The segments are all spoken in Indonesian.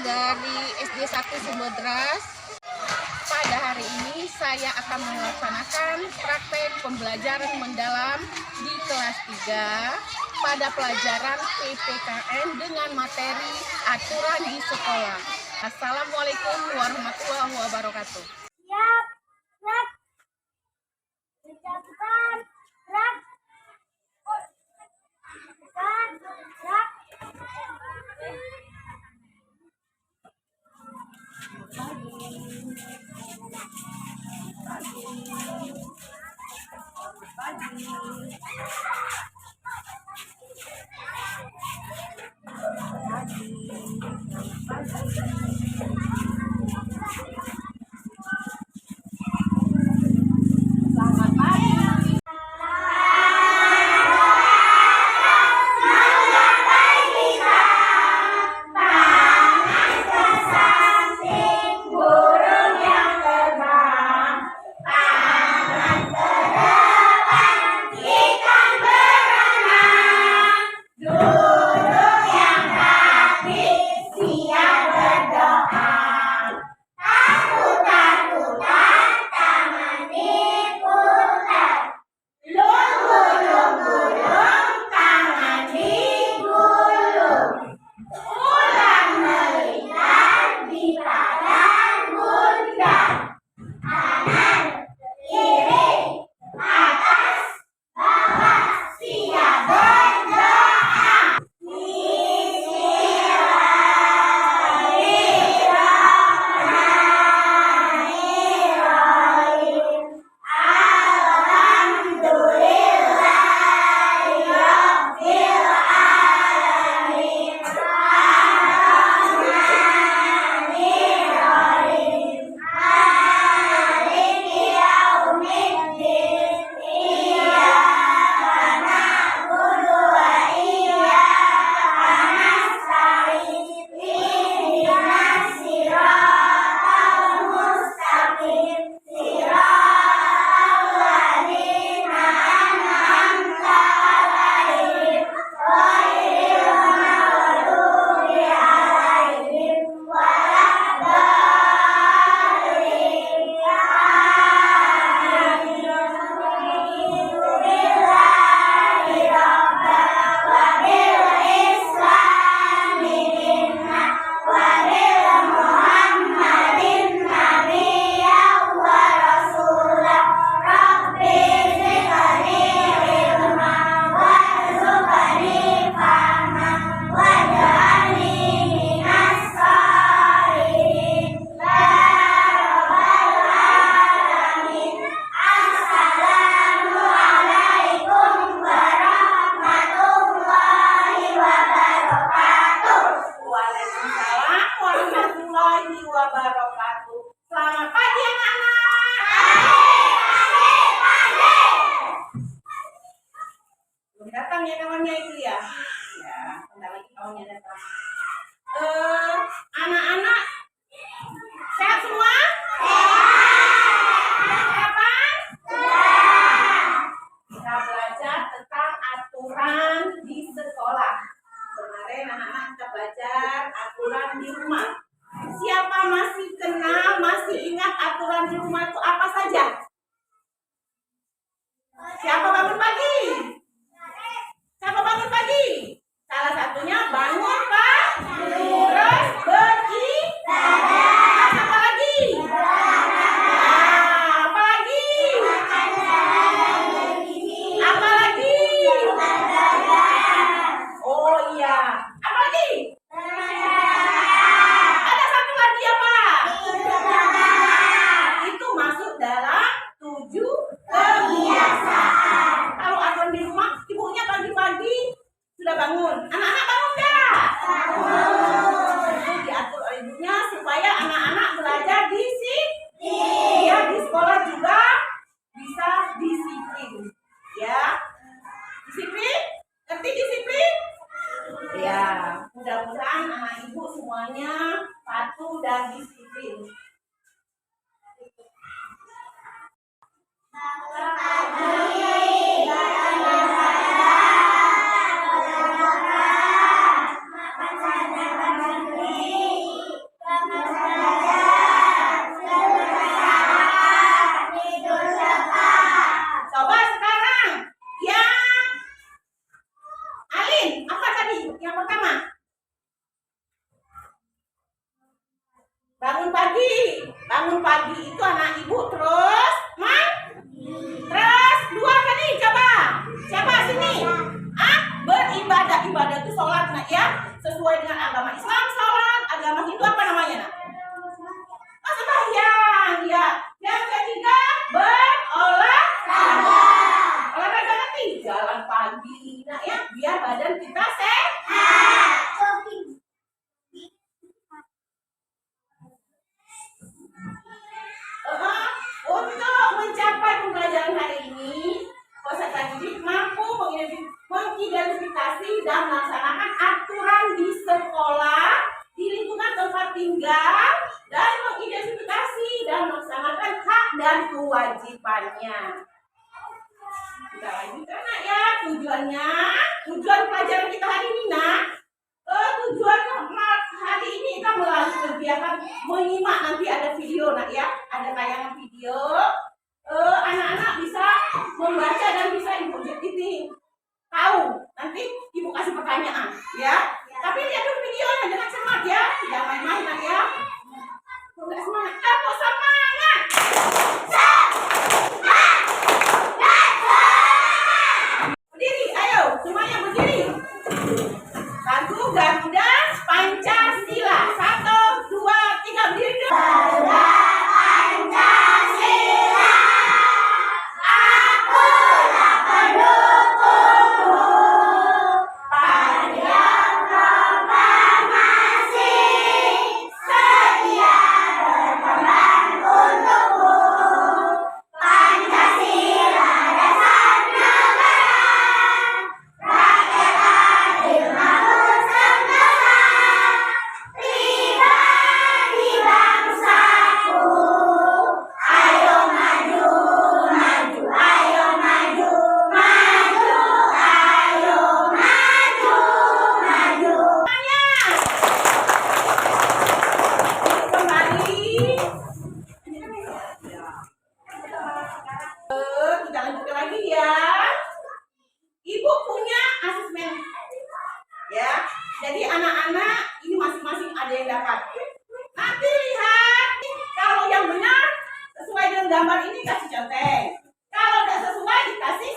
dari SD 1 Sumbodras. Pada hari ini saya akan melaksanakan praktek pembelajaran mendalam di kelas 3 pada pelajaran PPKN dengan materi aturan di sekolah. Assalamualaikum warahmatullahi wabarakatuh. Siap, gerak. Ucapkan, gerak. Ucapkan, gerak. Selamat pagi anak-anak. Belum datang ya kawannya itu ya? Ya, bentar lagi kawannya datang. Anak-anak sehat semua? Kapan? Kita belajar tentang aturan di sekolah. Kemarin anak-anak kita belajar aturan di rumah. Siapa masih kenal, masih ingat aturan di rumah itu apa saja? Siapa bangun pagi? Siapa bangun pagi? Salah satunya bangun pagi. Terus beribadah. Apa lagi? Apa lagi? Apa lagi? Oh iya. Apa lagi? Ada satu lagi apa? Itu masuk dalam pagi itu anak ibu terus terus dua tadi coba. Siapa sini? Beribadah. Ibadah itu sholat nak ya. Sesuai dengan agama Islam sholat, agama Hindu apa namanya nak? Sembahyang ya. Yang ketiga berolahraga. Olahraga nanti jalan pagi nak ya, biar badan kita sehat. Untuk mencapai pembelajaran hari ini, peserta didik mampu mengidentifikasi dan melaksanakan aturan di sekolah, di lingkungan tempat tinggal, dan mengidentifikasi dan melaksanakan hak dan kewajibannya. Kita lanjutkan nak ya, tujuan pelajaran kita hari ini nak. Tujuan hari ini kita melalui kegiatan menyimak, nanti ada video nak ya, ada tayangan video. Anak-anak bisa membaca dan bisa ibu ini tahu. Nanti ibu kasih pertanyaan ya. Tapi lihat dulu videonya, jangan semangat ya, tidak main-main nak ya. Enggak semangat, kamu semangat. Berdiri, ayo semuanya berdiri. Lagu Garuda Pancasila. 1, 2, 3 berdiri dulu. Kita lanjut lagi ya. Ibu punya asesmen ya. Jadi anak-anak ini masing-masing ada yang dapat. Nanti lihat kalau yang benar sesuai dengan gambar ini kasih contek. Kalau tidak sesuai dikasih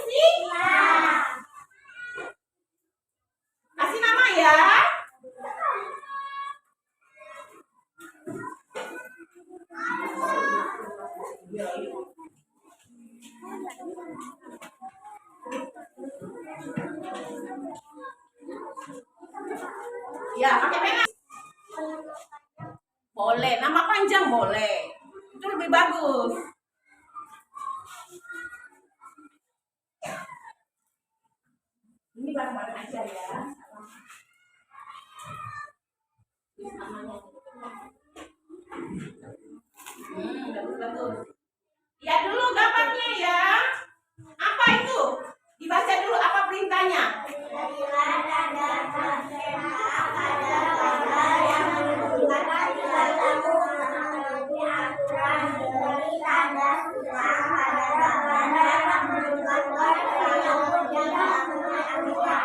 kasih nama ya. Ya, pakai pena. Boleh, nama panjang boleh. Itu lebih bagus. Ini bareng-bareng aja ya. Bagus. Lihat dulu gambarnya ya. Apa itu? Dibaca dulu apa perintahnya.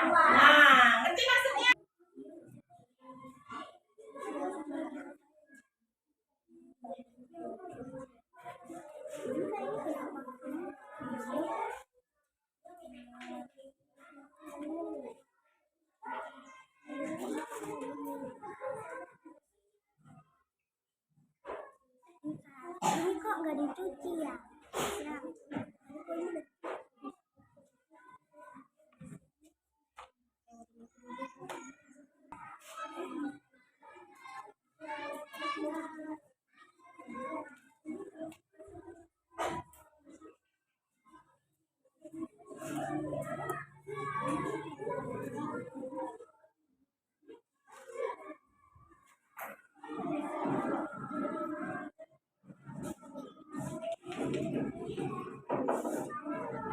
Nah, ngerti maksudnya? Ini kok nggak dicuci ya? Ya.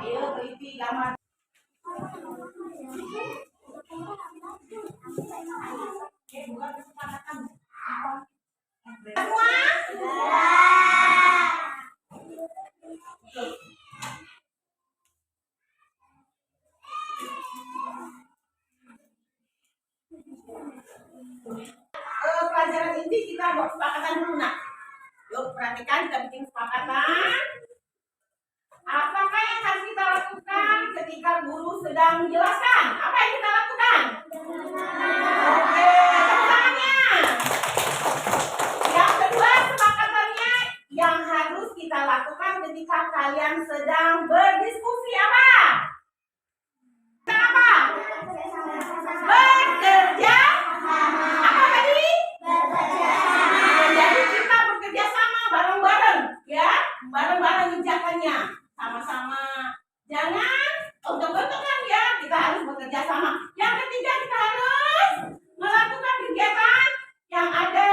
Ayo teliti gambar. Semua? Pelajaran inti kita buat kesepakatan dulu nak. Yuk, perhatikan, kita bikin kesepakatan. Apakah yang harus kita lakukan ketika guru sedang menjelaskan? Apa yang kita lakukan? Oke, tepuk tangannya. Yang kedua, kesepakatannya yang harus kita lakukan ketika kalian sedang berdiskusi apa? Apa? Bekerja. Apa tadi? Jadi kita bekerja sama bareng-bareng, ya, bareng-bareng mengerjakannya, sama-sama. Jangan untung-untungan ya, kita harus bekerja sama. Yang ketiga, kita harus melakukan kegiatan yang ada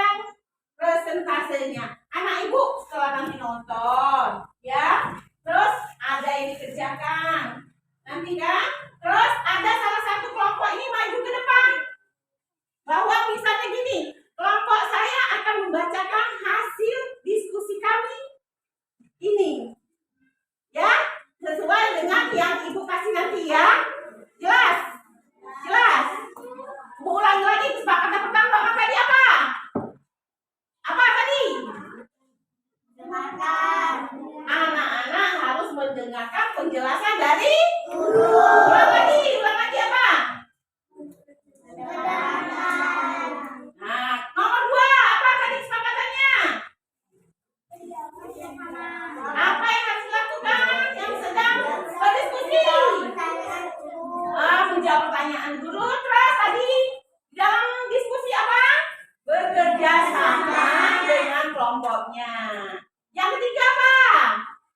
presentasenya. Anak ibu setelah nanti nonton, ya, terus ada yang dikerjakan, nanti kan, terus ada salah satu kelompok ini maju ke depan, bahwa misalnya gini, kelompok saya akan membacakan hasil diskusi kami ini, ya, sesuai dengan yang ibu kasih nanti ya. Jelas? Jelas? Ibu ulangi lagi kesepakatan pertama tadi apa? Apa tadi? Anak-anak harus mendengarkan penjelasan dari guru. Ulang lagi apa? Nah, nomor 2, apa tadi kesepakatannya? Apa yang harus dilakukan yang sedang berdiskusi? Menjawab pertanyaan guru. Terus tadi dalam diskusi apa? Bekerja sama dengan kelompoknya. Yang ketiga apa?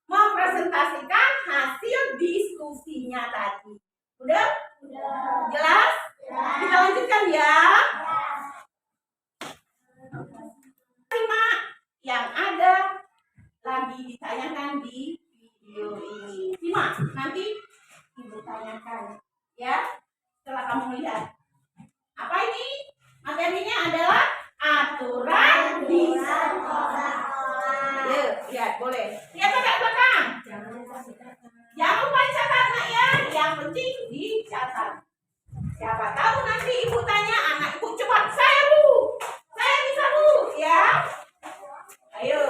Mempresentasikan hasil diskusinya tadi. Udah? Jelas? Kita lanjutkan ya. 5 yang ada lagi ditanyakan di video ini. Simak, nanti ibu tanyakan ya setelah kamu melihat. Apa ini? Materinya adalah aturan di sekolah. Lihat boleh. Lihat agak belakang. Jangan lupa dicatat nak ya. Yang penting dicatat. Siapa tahu nanti ibu tanya anak ibu cepat, saya bu, saya bisa bu, ya. Ayo.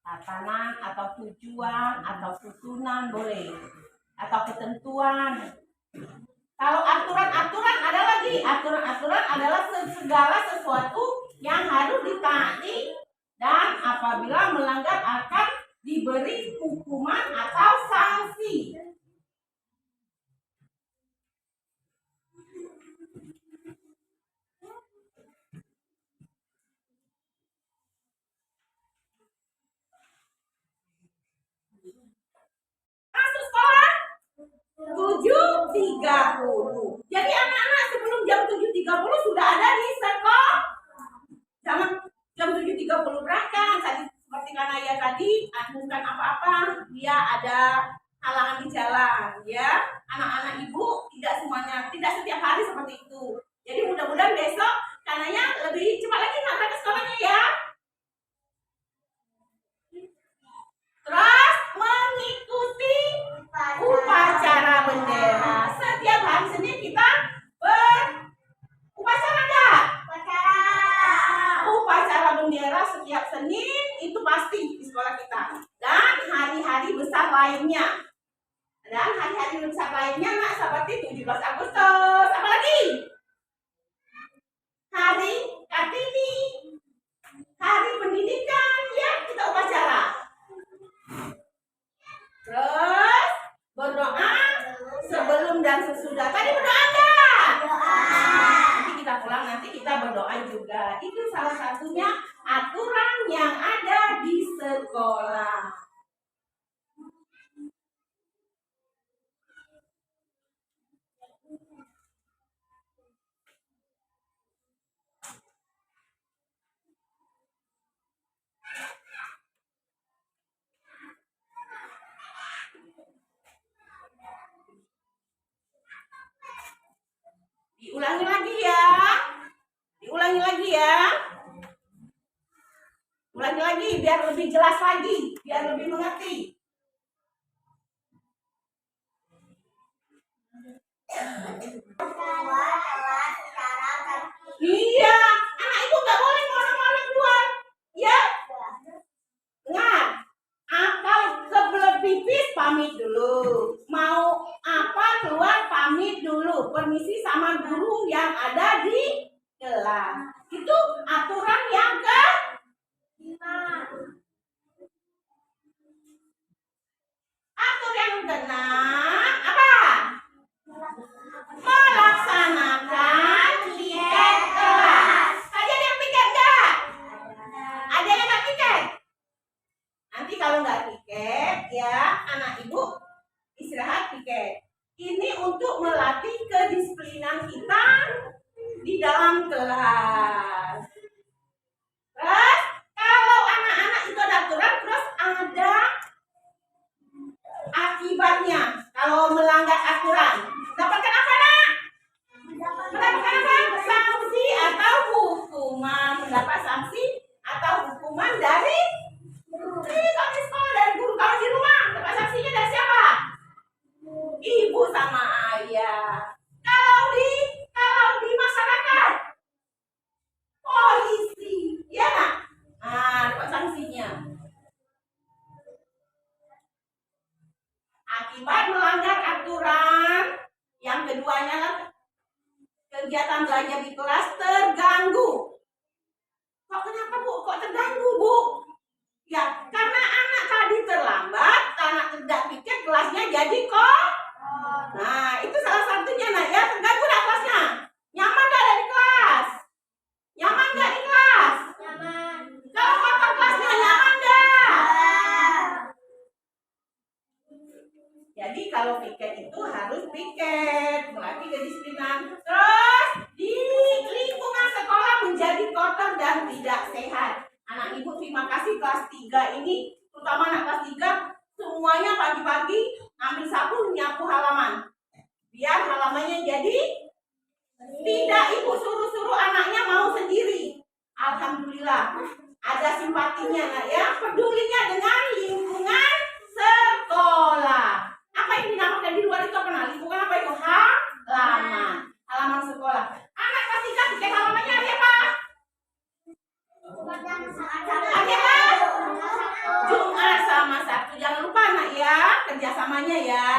Tatanan atau tujuan atau susunan boleh, atau ketentuan. Kalau aturan-aturan ada lagi, aturan-aturan adalah segala sesuatu yang harus ditaati dan apabila melanggar akan diberi hukuman atau sanksi. Masuk sekolah 7.30. Jadi anak-anak sebelum jam 7.30 sudah ada di sekolah. Jangan jam 7.30 berangkat. Tadi seperti Kanaya tadi, bukan apa-apa, dia ada halangan di jalan, ya. Anak-anak ibu tidak semuanya, tidak setiap hari seperti itu. Jadi mudah-mudahan besok Kanaya lebih cepat lagi sampai ke sekolahnya ya. Terus mengikuti upacara bendera. Setiap hari Senin kita berupacara enggak? Upacara bendera setiap Senin itu pasti di sekolah kita. Dan hari-hari besar lainnya. Dan hari-hari besar lainnya nak seperti 17 Agustus. Apa lagi? Hari Kartini. Hari pendidikan ya, kita upacara. Terus berdoa sebelum dan sesudah. Tadi berdoa enggak? Nanti kita pulang, nanti kita berdoa juga. Itu salah satunya aturan yang ada di sekolah. Diulangi lagi ya. Diulangi lagi ya. Ulangi lagi biar lebih jelas lagi, biar lebih mengerti. di dalam kelas. Terus kalau anak-anak itu ada aturan, terus ada akibatnya. Kalau melanggar aturan, dapatkan apa nak? Mendapatkan apa? Sanksi atau hukuman. Mendapat sanksi atau hukuman dari kalau di sekolah dari guru. Kalau di rumah dapat sanksinya dari siapa? Ibu sama ayah. Kalau di masyarakat polisi, ya nak? Nah, dapat sanksinya. Akibat melanggar aturan, yang keduanya kegiatan belajar di kelas terganggu. Kok kenapa Bu? Kok terganggu Bu? Ya, karena anak tadi terlambat, anak tidak pikir kelasnya jadi kok. Nah, itu salah satunya nak ya, terganggu nak kelasnya. Nyaman gak ada di kelas? Nyaman gak di kelas? Nyaman. Kalau kotor kelasnya nyaman gak? Jadi kalau piket itu harus piket, berarti kedisiplinan. Terus di lingkungan sekolah menjadi kotor dan tidak sehat. Anak ibu terima kasih kelas 3 ini, terutama anak kelas 3, semuanya pagi-pagi ambil sapu nyapu halaman. Biar halamannya jadi tidak ibu suruh-suruh anaknya mau sendiri. Alhamdulillah ada simpatinya nak ya, pedulinya dengan lingkungan sekolah. Apa yang dinamakan di luar itu apa nak? Lingkungan apa itu? Halaman. Halaman sekolah. Anak kelas 3 bikin halamannya hari apa? Hari apa? Jumat sama Sabtu. Jangan lupa nak ya, kerjasamanya ya.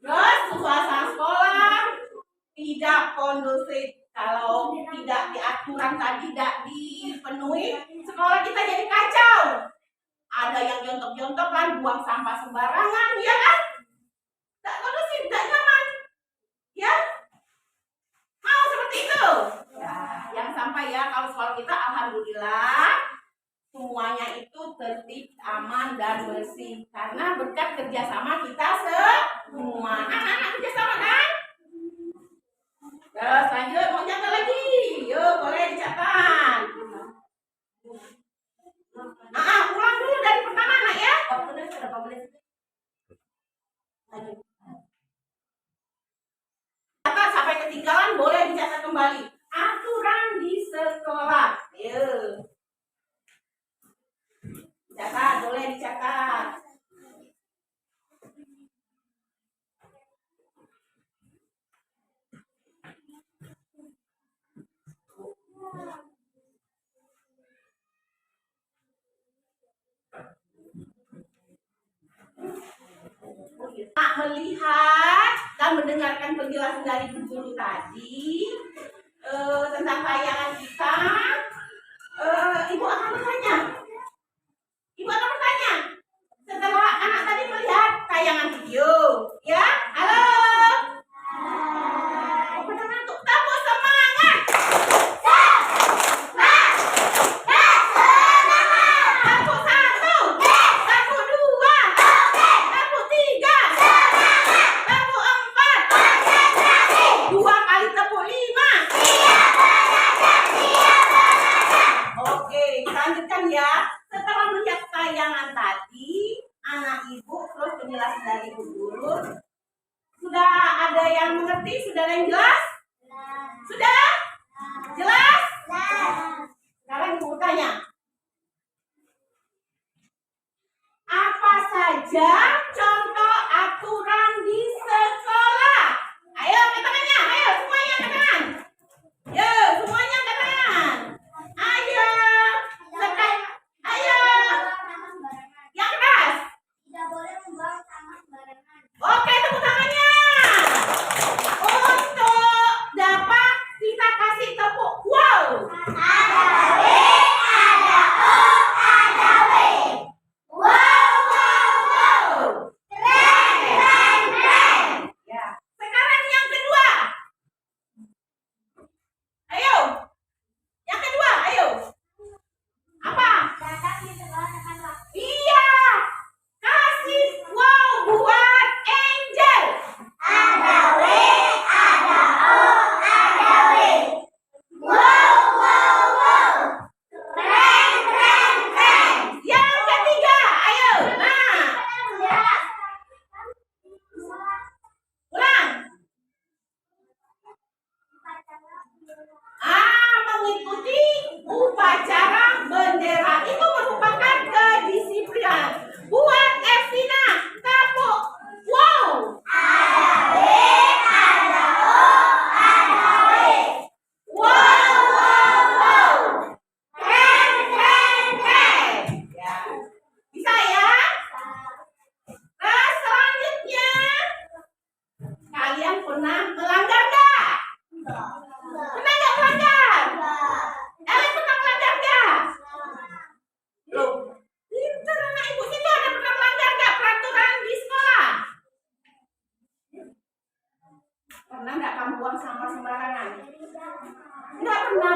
Terus suasana sekolah tidak kondusif. Kalau tidak diaturan tadi tidak dipenuhi, sekolah kita jadi kacau. Ada yang jontok-jontok kan, buang sampah sembarangan, ya kan? Tidak kondusif, tidak nyaman. Ya? Mau seperti itu? Ya, yang sampai ya, kalau sekolah kita alhamdulillah semuanya itu tertib, aman, dan bersih. Karena berkat kerjasama kita semua. Anak-anak kerjasama kan? Terus lanjut, mau catat lagi? Yuk, boleh dicatat. Ulang dulu dari pertama nak ya. Catat sampai ketinggalan, boleh dicatat kembali. Aturan di sekolah. Yuk. Dicatat, boleh dicatat. Melihat dan mendengarkan penjelasan dari guru tadi tentang tayangan kita, ibu akan bertanya. Setelah anak tadi melihat tayangan video, ya, halo. Pada ngantuk, tepuk semangat. Tepuk 1, tepuk 2, tepuk 3, tepuk 4, 2 kali tepuk 5.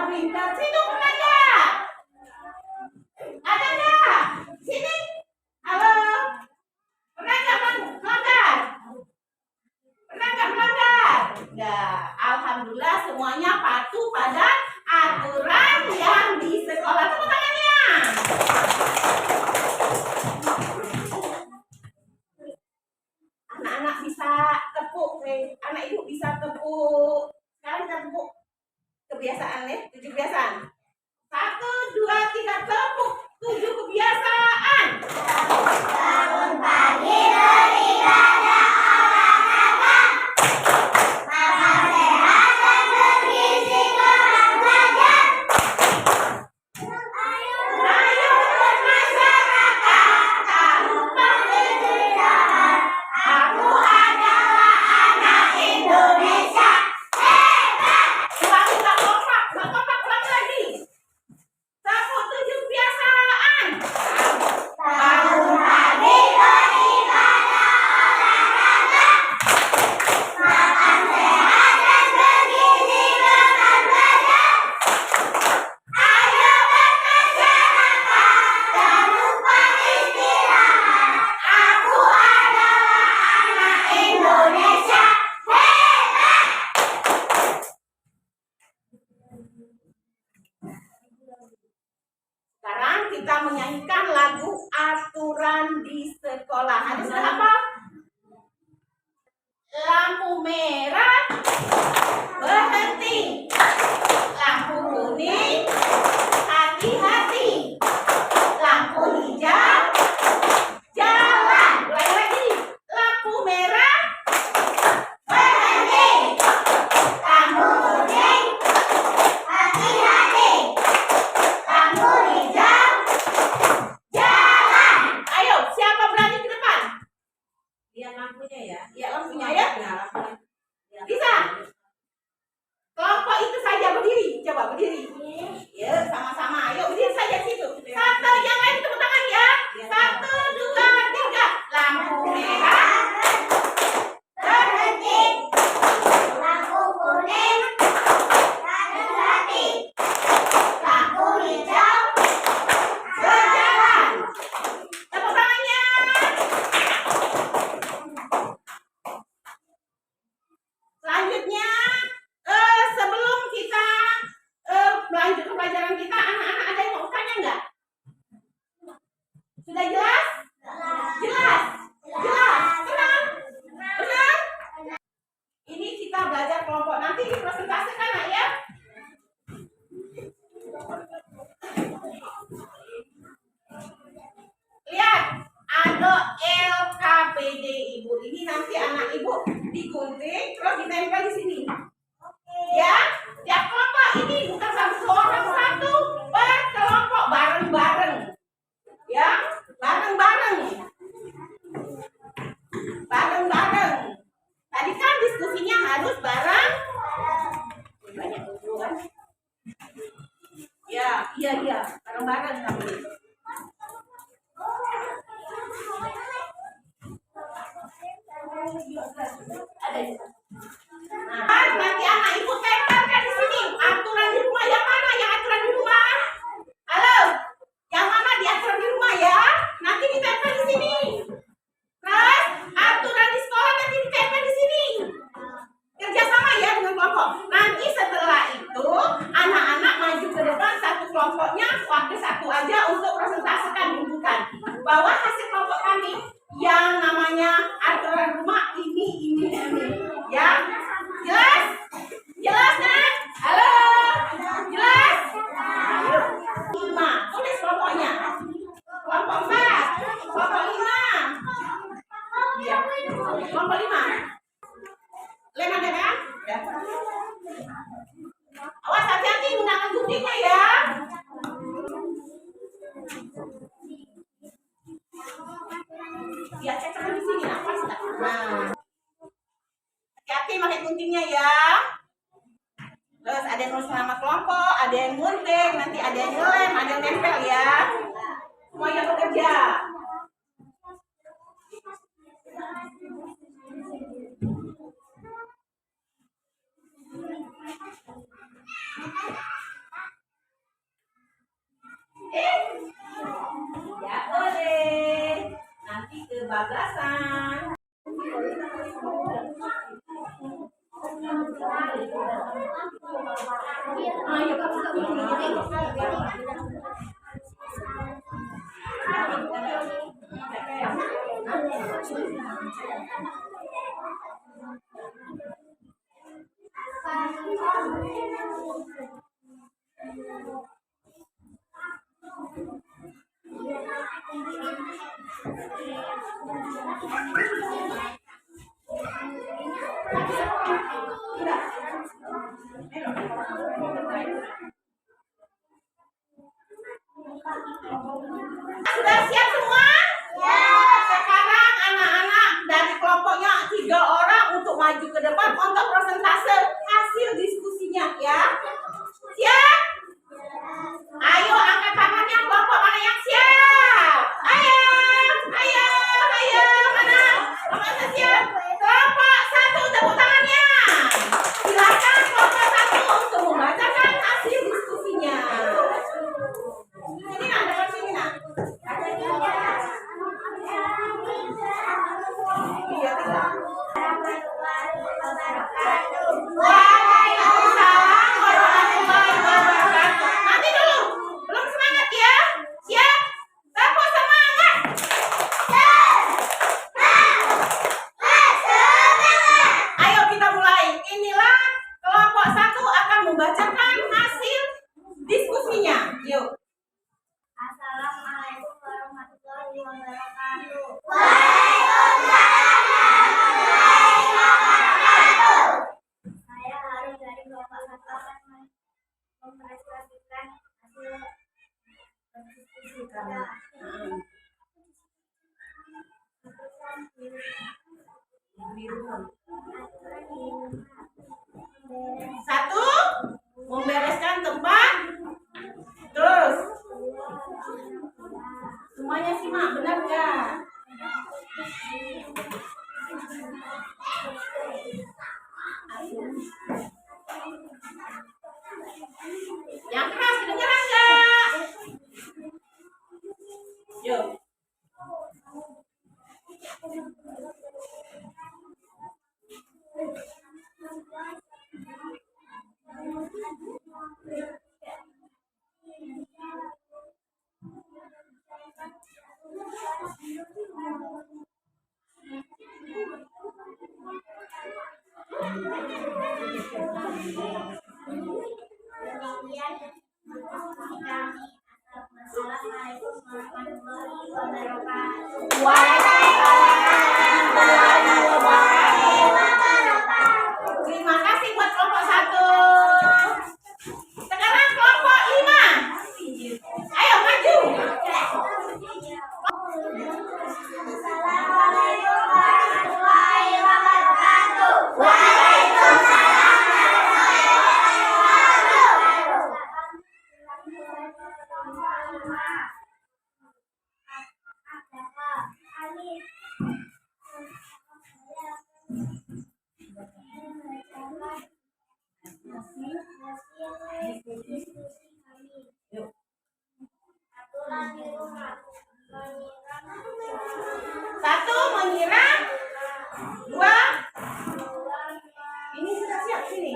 pintar. Situ pernah nggak? Ada nggak? Sini. Halo. Pernah nggak melanggar? Pernah nggak melanggar? Nggak. Alhamdulillah semuanya patuh pada aturan yang di sekolah. Tepuk tangannya. Anak-anak bisa tepuk, anak ibu bisa tepuk. Sekarang kita tepuk kebiasaan ya, 7 kebiasaan. 1, 2, 3, tepuk 7 kebiasaan. Bangun pagi beribadah olahraga. Makan sehat dan bergizi kurang belajar. Ayo bermasyarakat, tak lupa beristirahat. Aku adalah anak Indonesia. Ulangi, nggak kompak, ulangi lagi. Tepuk 7 kebiasaan. Bangun pagi beribadah olahraga. Makan sehat dan bergizi kurang belajar. Ayo bermasyarakat, tak lupa istirahat. Aku adalah anak Indonesia. Sekarang kita menyanyikan lagu aturan di sekolah. Ada sudah apa? Lampu merah berhenti. Lampu kuning hati-hati. Lampu hijau jalan. Ulangi lagi. Lampu merah Berhenti. Lampu kuning, hati-hati. Lampu hijau, jalan. Ayo, siapa berani ke depan? Lihat lampunya ya. Ya, lampunya ya. Ya, lampunya. Bisa. Kelompok itu saja berdiri. Coba berdiri. Ya, sama-sama. Ayo berdiri saja situ. Satu, yang lain tepuk tangan ya. 1, 2, 3. Lampu merah Berhenti. Lampu kuning, hati-hati. Lampu hijau, berjalan. Tepuk tangannya. Selanjutnya, sebelum kita melanjut ke pelajaran kita, anak-anak ada yang mau tanya nggak? Sudah jelas? Jelas? Jelas? Benar? Benar? Ini kita belajar kelompok. Nanti dipresentasikan nak ya. Lihat, ada LKPD ibu. Ini nanti anak ibu digunting terus ditempel di sini. Ya, tiap kelompok ini bukan satu orang satu, berkelompok bareng-bareng. Ya, bareng-bareng. Bareng-bareng. Tadi kan diskusinya harus bareng. Banyak dulu kan? Ya, iya, bareng-bareng kami. Nah, nanti anak ibu tempelkan di sini. Aturan di rumah yang mana? Yang aturan di rumah? Halo, yang mana di aturan di rumah ya? Nanti ditempel di sini. Terus aturan di sekolah nanti ditempel di sini. Kerjasama ya dengan kelompok. Nanti setelah itu anak-anak maju ke depan satu kelompoknya waktu satu aja untuk presentasikan tunjukkan bahwa hasil kelompok kami yang namanya aturan rumah ini. Ya, jelas? Jelas kan? Halo, jelas? Ayo. 5, tulis kelompoknya. Kelompok 4, kelompok 5. Ya, kelompok 5. Lem ada kan? Ya. Awas hati-hati gunakan guntingnya ya. Ya, cek di sini apa sih? Nah. Hati-hati pakai guntingnya ya. Terus ada yang nulis nama kelompok, ada yang gunting, nanti ada yang ngelem, ada yang nempel ya. Semuanya bekerja. sama-sama ya Pak. Sudah siap semua? Ya. Sekarang anak-anak dari kelompoknya 3 orang untuk maju ke depan untuk presentase hasil diskusinya ya. Siap? Ayo angkat tangannya kelompok mana yang siap? Ayo, ayo, ayo mana? Kelompok siap? Kelompok 1 tepuk tangannya. Silakan kelompok 1 untuk membacakan hasil diskusinya. Sini nak, depan sini nak. Iya, tidak. Waalaikumsalam warahmatullahi wabarakatuh. Nanti dulu, belum semangat ya? Siap? Tepuk semangat. Ayo kita mulai. Inilah kelompok 1 akan membacakan hasil diskusinya. Yuk. Assalamualaikum warahmatullahi wabarakatuh. Saya Hari dari kelompok 1 akan mempresentasikan hasil diskusi kita. Satu, membereskan tempat. Terus, semuanya simak, benar nggak? Yang keras, kedengeran nggak? Yuk. Demikian diskusi kami. Assalamualaikum warahmatullahi wabarakatuh. Terima kasih buat kelompok 1. Sekarang kelompok 5. Ayo maju. Assalamualaikum warahmatullahi wabarakatuh. Satu, menyiram. 2, ini sudah siap sini.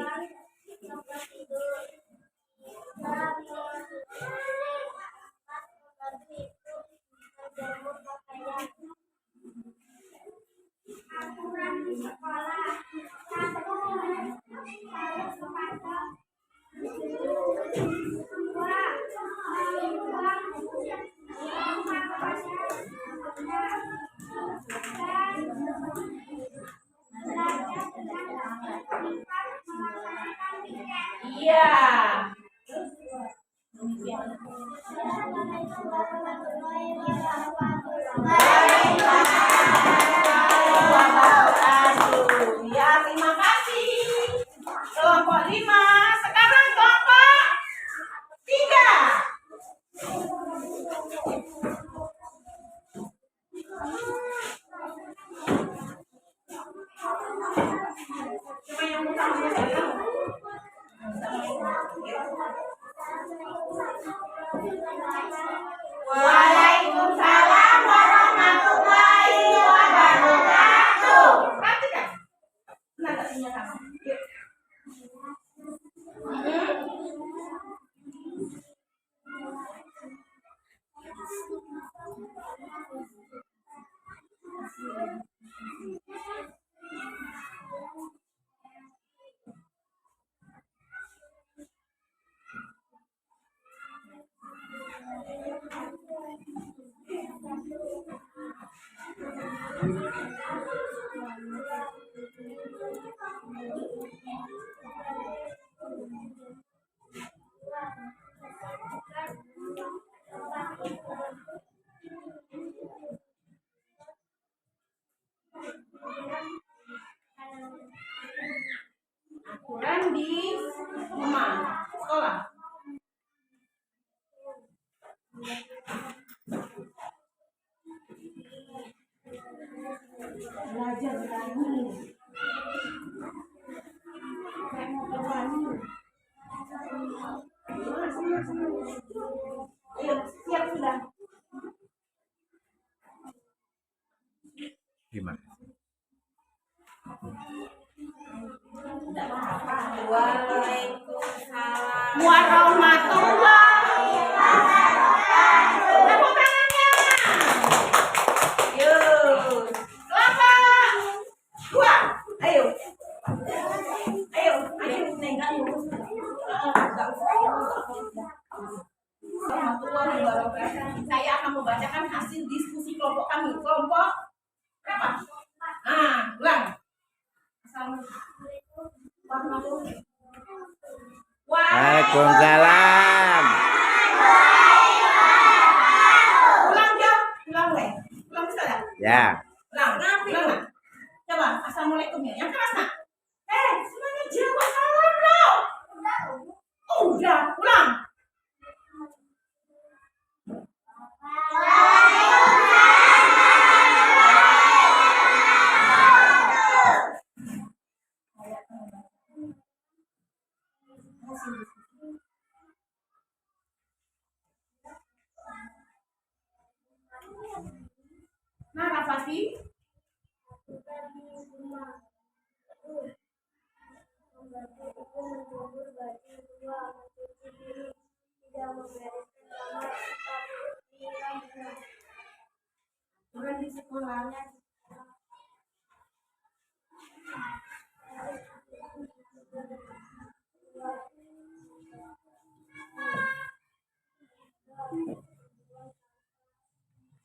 Iya. Ya, terima kasih. Kelompok 5. Sekarang kelompok 3. Coba yang utama ya. Waalaikumsalam warahmatullahi wabarakatuh. Perhatikan. Benar tak punya kamu? Belajar berani. Kayak mau berani. Ayo, siap sudah. Gimana? Waalaikumsalam. Warahmatullahi wabarakatuh. Tepuk tangannya. Yuk. Selamat. Dua. Ayo. Ayo. Ayo. Enggak lurus. Warahmatullahi wabarakatuh. Saya akan membacakan hasil diskusi kelompok kami. Kelompok berapa? Ulang. Assalamualaikum warahmatullahi wabarakatuh. Waalaikumsalam. Ulang ya, ulang weh. Ulang bisa ya? Ya. Ulang, ulang. Coba, assalamualaikum ya. Yang keras nak. Semuanya jawab salam dong. Udah, ulang. Nah, Rafati. Orang di sekolahnya.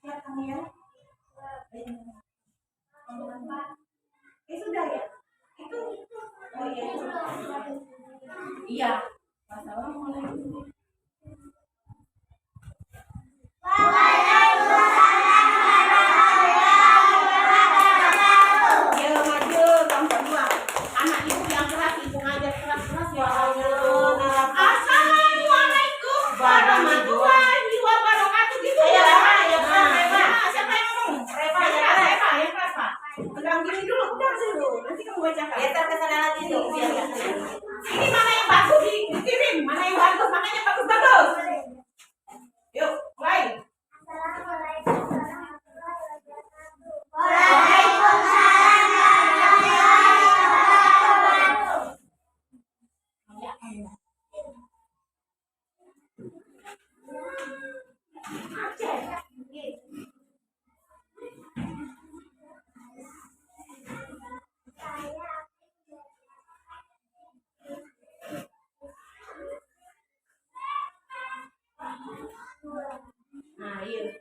Siap kamu ya? Sudah ya? Itu. Oh iya. Iya. Assalamualaikum. Ya maju kelompok dua. Anak ibu yang keras, ibu ngajar keras-keras ya Allah. Assalamualaikum warahmatullahi wabarakatuh. Gitu ya. Siapa yang ngomong? Reva yang keras Pak. Pegang gini dulu, udah dulu. Nanti kamu bacakan. Ya terkesana lagi tuh biar nggak kena. Ini mana yang bagus dikirim, mana yang bagus, makanya bagus-bagus. Yuk, mulai. Assalamualaikum warahmatullahi wabarakatuh. Waalaikumsalam warahmatullahi wabarakatuh. Nah, yuk.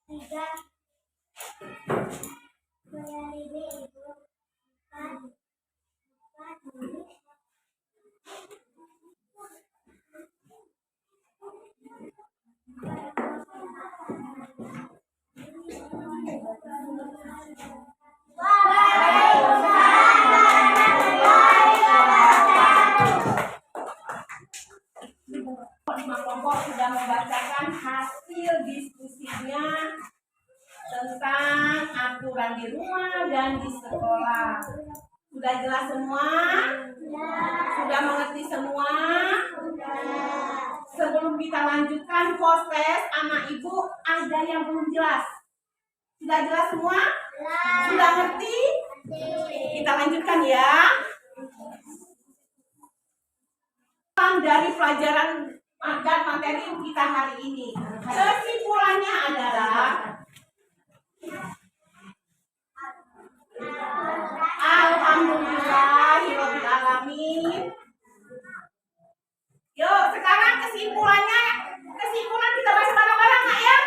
Tiga, menyanyi ibu, empat, Lima kelompok sudah membacakan hasil diskusinya tentang aturan di rumah dan di sekolah. Sudah jelas semua? Sudah mengerti semua? Sebelum kita lanjutkan proses, anak ibu ada yang belum jelas. Sudah jelas semua? Sudah ngerti? Kita lanjutkan ya. Dari pelajaran dan materi kita hari ini, kesimpulannya adalah alhamdulillahirobbilalamin. kesimpulan kita baca bareng-bareng Nak ya.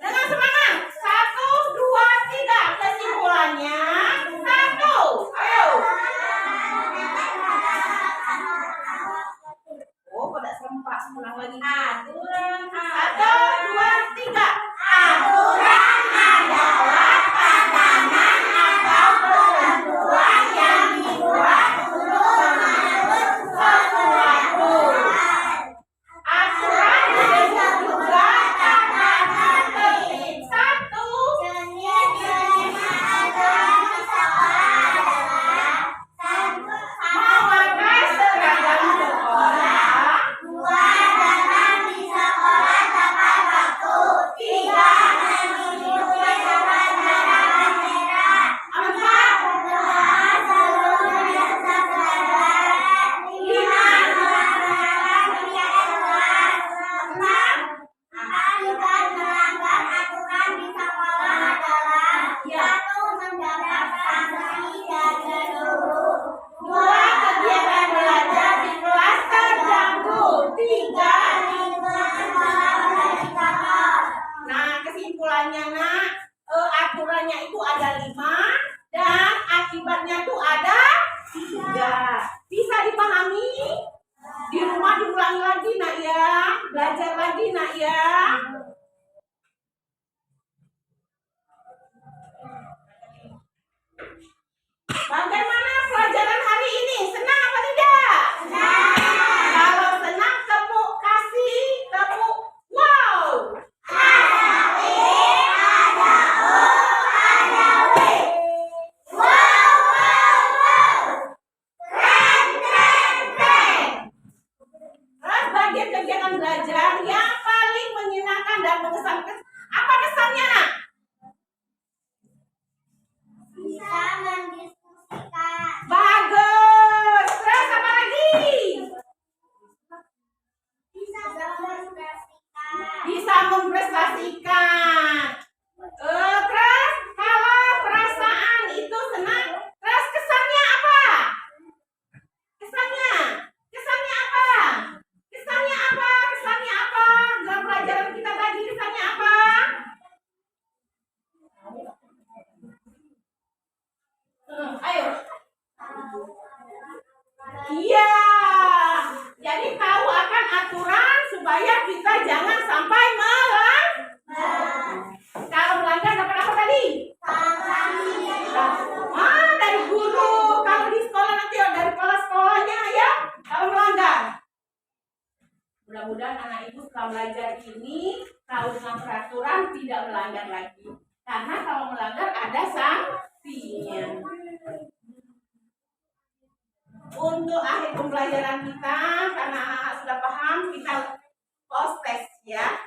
Dengan semangat. 1, 2, 3. Kesimpulannya 1. Ayo. Oh, pada serempak ulang lagi. Aturan 1, 2, 3. Aturan adalah padanan atau ketentuan yang dibuat untuk mengatur sesuatu. Aturan disebut juga tatanan tertib. 1. Jenis-jenis aturan di sekolah adalah 1. Memakai seragam sekolah. 2. Datang di sekolah tepat waktu. 3. Mengikuti pelajaran merah. 4. Berdoa sebelum berangkat belajar. 5. Melaksanakan kegiatan kelas. 6. Akibat melanggar aturan di sekolah adalah 1. Mendapat sanksi dari guru. 2. Kegiatan belajar di kelas terganggu. 3. Lingkungan sekolah menjadi kotor. Nah, kesimpulannya Nak, aturannya itu ada 5 dan akibatnya tuh ada 3. Bisa dipahami? Di rumah diulangi lagi Nak ya, belajar lagi Nak ya. Bagaimana pelajaran hari ini? Senang apa tidak? Kalau senang tepuk kasih tepuk wow. Terus bagian kegiatan belajar yang paling menyenangkan dan mengesankan. Apa kesannya Nak? Bisa mendiskusikan. Bagus. Terus apa lagi? Bisa berprestasikan. Bisa memprestasikan. Terus kalau perasaan itu senang, terus kesannya apa? Kesannya apa? Kesannya apa? Kesannya apa? Dalam pelajaran kita tadi kesannya apa? Ayo. Iya. Jadi tahu akan aturan supaya kita jangan sampai melanggar. Kalau melanggar dapat apa tadi? Dari guru. Kalau di sekolah nanti dari kepala sekolahnya ya. Kalau melanggar. Mudah-mudahan anak ibu setelah belajar ini tahu dengan peraturan tidak melanggar lagi. Karena kalau melanggar ada sanksinya. Untuk akhir pembelajaran kita, karena anak-anak sudah paham, kita post test ya.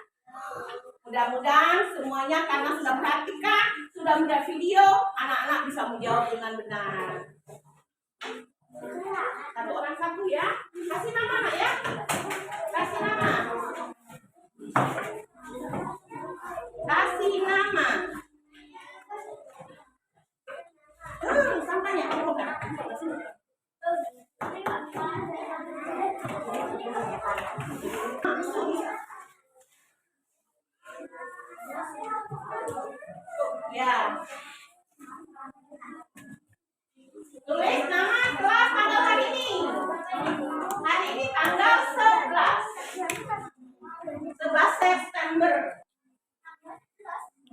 Mudah-mudahan semuanya karena sudah perhatikan, sudah melihat video, anak-anak bisa menjawab dengan benar. Satu orang satu ya. Kasih nama Nak ya. Kasih nama. Kasih nama. Sampahnya kamu pegang. Ya. Tulis nama kelas tanggal hari ini. Hari ini tanggal 11. 11 September.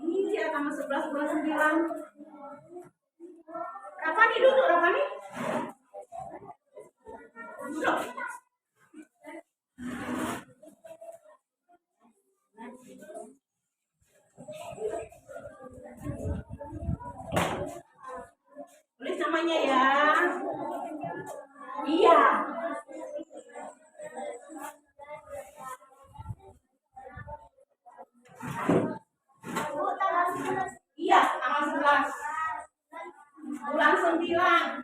Iya, tanggal 11 bulan 9. Berapa nih duduk? Berapa nih? Duduk. Tulis namanya ya. Iya. Iya, tanggal 11. Bulan 9.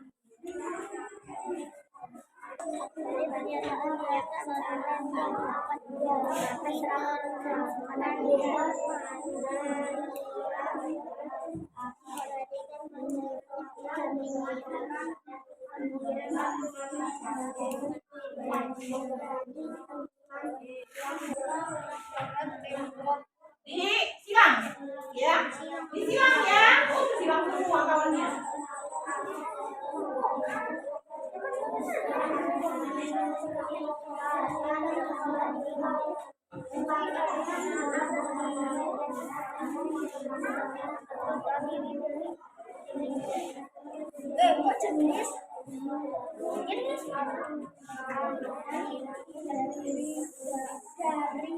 Disilang, ya, disilang ya. Oh, silang semua kawannya. Kok jenis? Jenis dari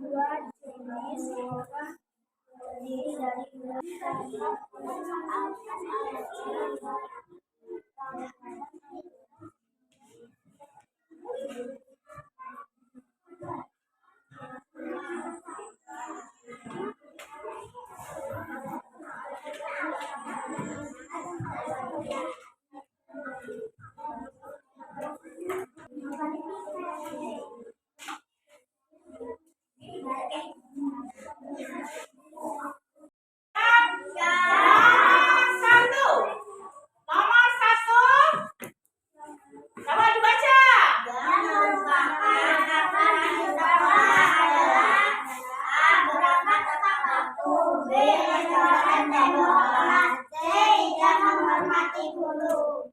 dua jenis Nomor satu. Coba dibaca.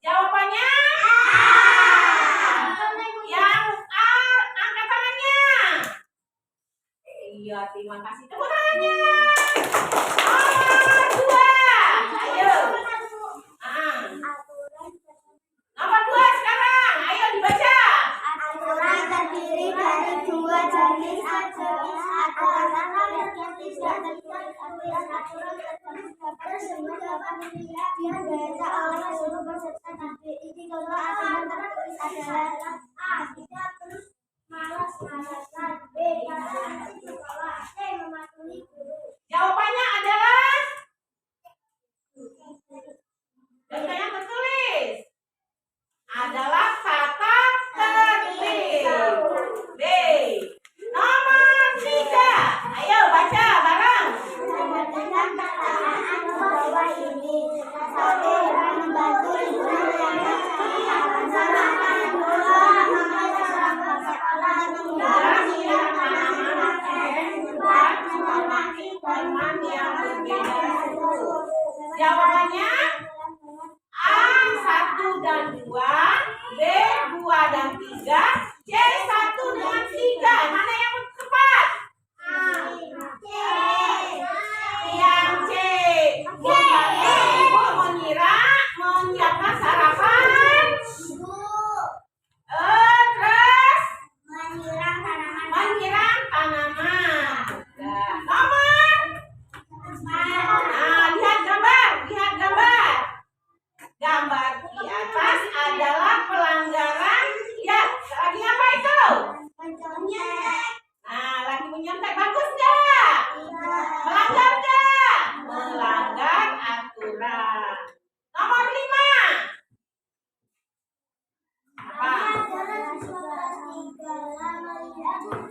Jawabannya yang A, angkat tangannya. Iya, terima kasih. Tepuk tangannya. Nomor dua. Ayo. Nomor dua sekarang. Ayo dibaca. Aturan terdiri dari dua jenis aturan yang tidak aturan tersebut dapat dibaca oleh seluruh peserta tapi ini kalau aturan tertulis adalah A. Tidak terus malas-malasan, B. Tidak sekolah, C. Mematuhi guru. Jawabannya adalah dan yang tertulis adalah kata tertib. B. Nomor tiga. Ayo baca bareng. Dengan perkataan bahwa ini satu membantu lingkungan yang melaksanakan dua mengadakan sekolah tiga siap tanaman empat menghormati teman yang berbeda suku. Jawabannya A 1 dan 2, B 2 dan 3, C 1 dengan 3. Mana yang tepat? Yang C. Ibu menyiapkan sarapan. Terus menyiram tanaman. Nomor. Lihat gambar. Gambar di atas adalah pelanggaran. Lihat, lagi apa itu? Lagi menyontek. Bagus nggak? Melanggar nggak? Melanggar aturan. Nomor 5. Apa?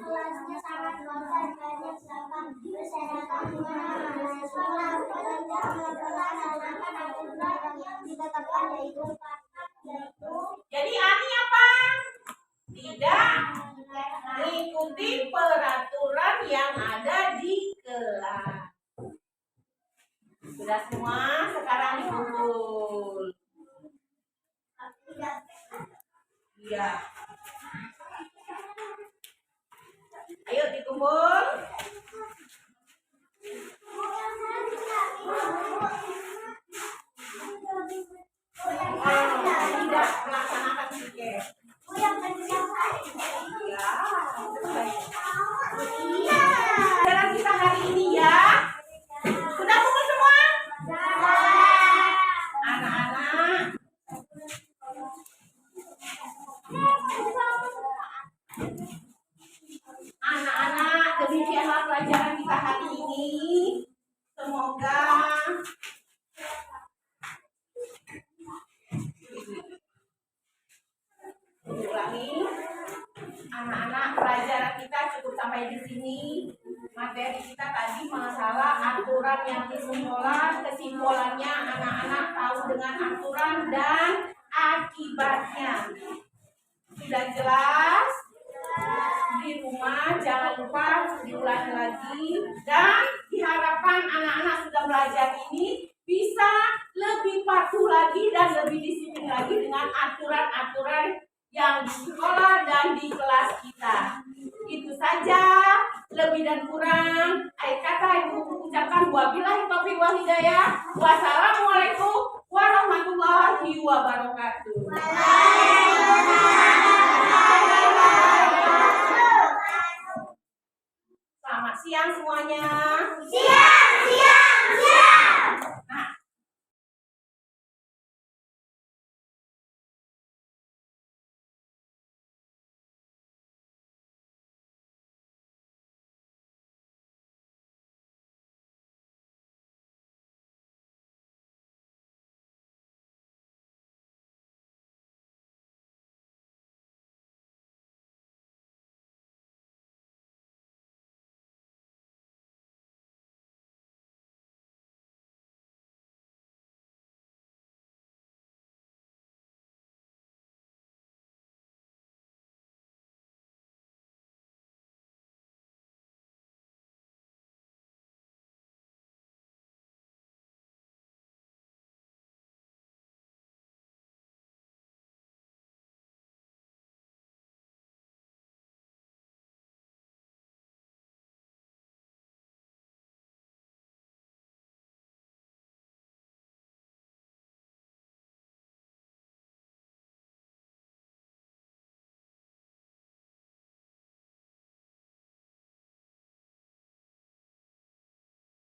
Kelasnya sangat kotor, banyak sampah berserakan di mana-mana. Sekolah melaksanakan aturan yang ditetapkan yaitu Jadi Ani apa? Tidak mengikuti peraturan yang ada di kelas. Sudah semua? Sekarang dikumpul. Iya. Ayo dikumpul. Tidak melaksanakan tiket. Jalan kita hari ini ya. Sudah kumpul semua? Anak-anak. Anak-anak, demikianlah pelajaran kita hari ini. Semoga ulangi. Anak-anak, pelajaran kita cukup sampai di sini. Materi kita tadi masalah aturan yang di sekolah. Kesimpulannya anak-anak tahu dengan aturan dan akibatnya. Sudah jelas? di rumah jangan lupa diulangi lagi, dan diharapkan anak-anak sudah belajar ini bisa lebih patuh lagi dan lebih disiplin lagi dengan aturan-aturan yang di sekolah dan di kelas kita. Itu saja, lebih dan kurang akhir kata ibu ucapkan wabillahi taufiq wal hidayah. Wassalamualaikum warahmatullahi wabarakatuh.